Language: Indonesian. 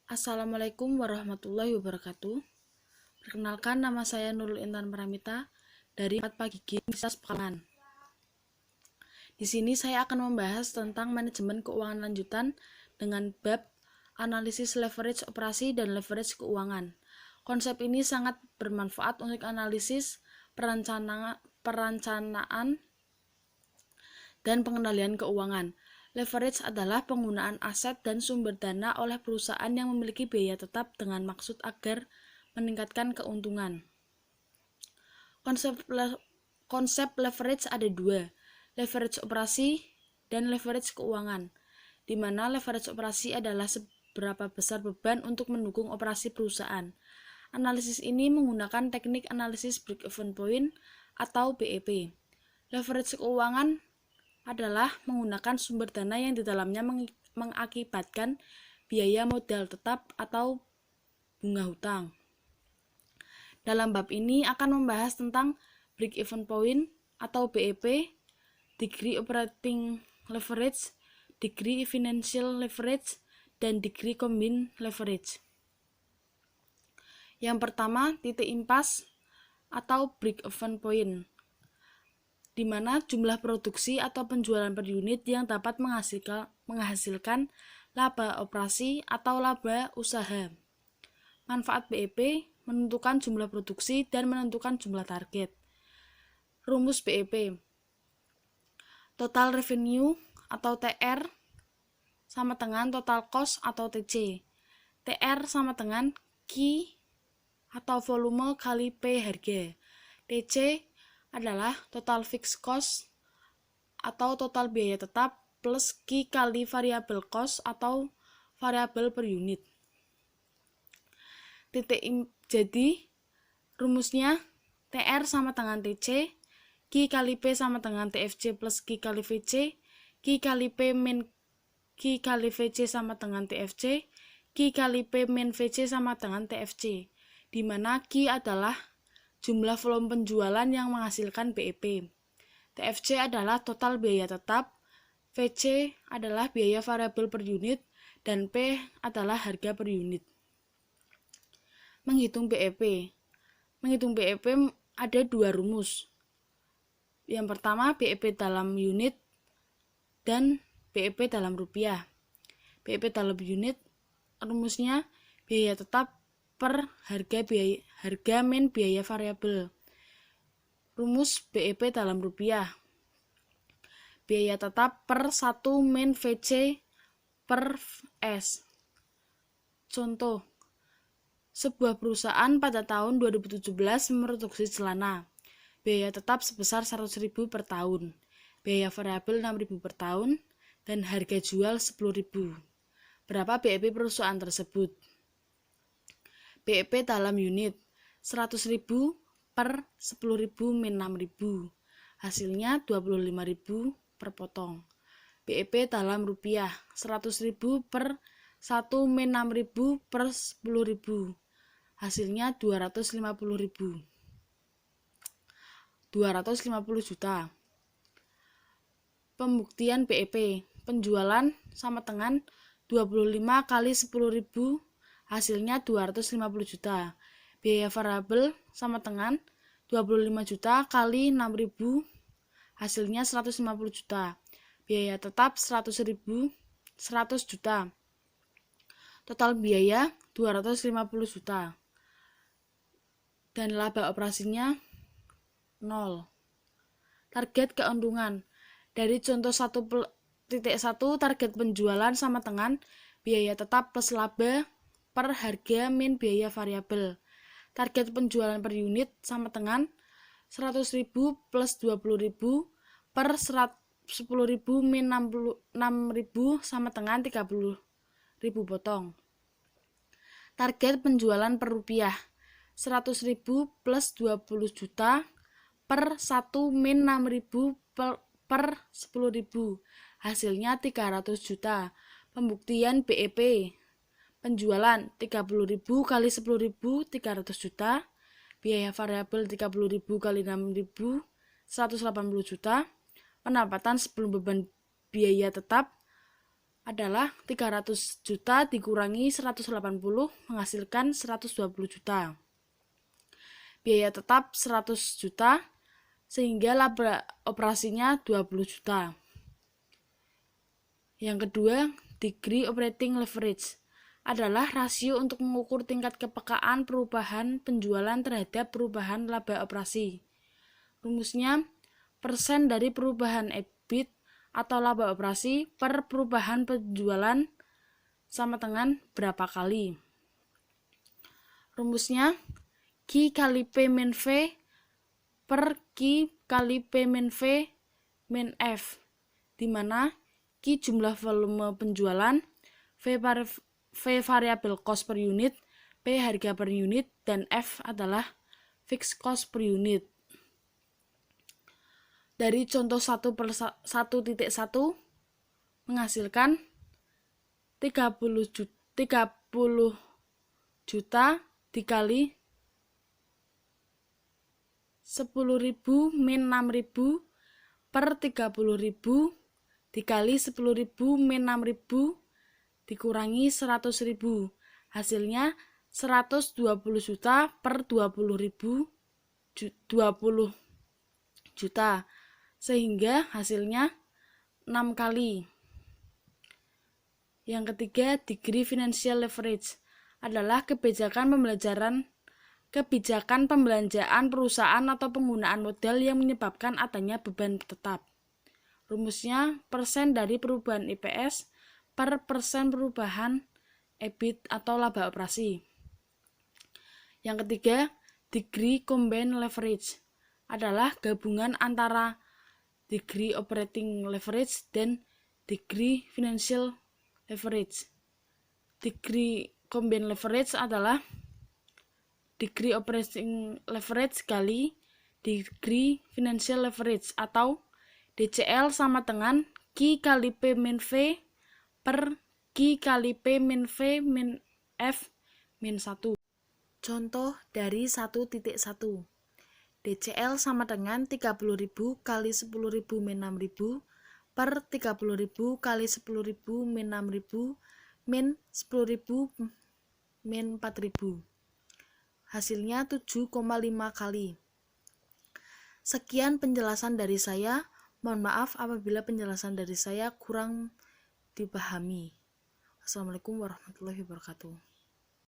Assalamualaikum warahmatullahi wabarakatuh. Perkenalkan, nama saya Nurul Intan Paramita dari 4 Pagi Universitas Pekalongan. Di sini saya akan membahas tentang manajemen keuangan lanjutan dengan bab analisis leverage operasi dan leverage keuangan. Konsep ini sangat bermanfaat untuk analisis, perencanaan, dan pengendalian keuangan. Leverage adalah penggunaan aset dan sumber dana oleh perusahaan yang memiliki biaya tetap dengan maksud agar meningkatkan keuntungan. Konsep leverage ada dua, leverage operasi dan leverage keuangan, di mana leverage operasi adalah seberapa besar beban untuk mendukung operasi perusahaan. Analisis ini menggunakan teknik analisis break-even point atau BEP. Leverage keuangan adalah menggunakan sumber dana yang di dalamnya mengakibatkan biaya modal tetap atau bunga hutang. Dalam bab ini akan membahas tentang break-even point atau BEP, degree operating leverage, degree financial leverage, dan degree combined leverage. Yang pertama, titik impas atau break-even point, di mana jumlah produksi atau penjualan per unit yang dapat menghasilkan laba operasi atau laba usaha. Manfaat BEP menentukan jumlah produksi dan menentukan jumlah target. Rumus BEP, total revenue atau TR sama dengan total cost atau TC. TR sama dengan Q atau volume kali P harga. TC adalah total fixed cost atau total biaya tetap plus Q kali variable cost atau variabel per unit. Jadi rumusnya TR sama dengan TC, Q kali P sama dengan TFC plus Q kali VC, Q kali P min Q kali VC sama dengan TFC, Q kali P min VC sama dengan TFC, di mana Q adalah jumlah volume penjualan yang menghasilkan BEP. TFC adalah total biaya tetap, VC adalah biaya variabel per unit, dan P adalah harga per unit. Menghitung BEP. Menghitung BEP ada dua rumus. Yang pertama BEP dalam unit dan BEP dalam rupiah. BEP dalam unit rumusnya biaya tetap per harga min biaya variabel. Rumus BEP dalam rupiah, biaya tetap per 1 min VC per S. Contoh, sebuah perusahaan pada tahun 2017 memproduksi celana. Biaya tetap sebesar 100.000 per tahun, biaya variabel 6.000 per tahun, dan harga jual 10.000. Berapa BEP perusahaan tersebut? BEP dalam unit 100.000 per 10.000 min 6.000, hasilnya 25.000 per potong. BEP dalam rupiah 100.000 per 1 min 6.000 per 10.000, hasilnya 250.000. 250 juta. Pembuktian BEP, penjualan sama dengan 25 kali 10.000, hasilnya 250 juta. Biaya variabel sama dengan 25 juta kali 6.000, hasilnya 150 juta. Biaya tetap 100 juta. Total biaya 250 juta. Dan laba operasinya 0. Target keuntungan. Dari contoh 1.1, target penjualan sama dengan biaya tetap plus laba per harga min biaya variabel. Target penjualan per unit sama dengan 100.000 plus 20.000 per 10.000 min 6.000 sama dengan 30.000 potong. Target penjualan per rupiah 100.000 plus 20 juta per 1 min 6.000 per 10.000, hasilnya 300 juta. Pembuktian BEP, penjualan 30.000 kali 10.000 300 juta, biaya variabel 30.000 kali 6.000 180 juta, pendapatan sebelum beban biaya tetap adalah 300 juta dikurangi 180 menghasilkan 120 juta. Biaya tetap 100 juta sehingga laba operasinya 20 juta. Yang kedua, degree operating leverage adalah rasio untuk mengukur tingkat kepekaan perubahan penjualan terhadap perubahan laba operasi. Rumusnya, persen dari perubahan EBIT atau laba operasi per perubahan penjualan sama dengan berapa kali. Rumusnya, Q kali P min V per Q kali P min V min F, di mana Q jumlah volume penjualan, V variabel cost per unit, P harga per unit, dan F adalah fixed cost per unit. Dari contoh 1/1 menghasilkan 30 juta dikali 10.000 min 6.000 per 30.000 dikali 10.000 min 6.000 dikurangi 100.000. Hasilnya 120 juta per 20 juta. Sehingga hasilnya 6 kali. Yang ketiga, degree financial leverage adalah kebijakan pembelanjaan perusahaan atau penggunaan modal yang menyebabkan adanya beban tetap. Rumusnya, persen dari perubahan IPS per persen perubahan EBIT atau laba operasi. Yang ketiga, degree combined leverage adalah gabungan antara degree operating leverage dan degree financial leverage. Degree combined leverage adalah degree operating leverage kali degree financial leverage atau DCL sama dengan Q kali P min V per Q kali P min V min F min 1. Contoh dari 1.1. DCL sama dengan 30.000 kali 10.000 min 6.000 per 30.000 kali 10.000 min 6.000 min 10.000 min 4.000. Hasilnya 7,5 kali. Sekian penjelasan dari saya. Mohon maaf apabila penjelasan dari saya kurang dipahami. Assalamualaikum warahmatullahi wabarakatuh.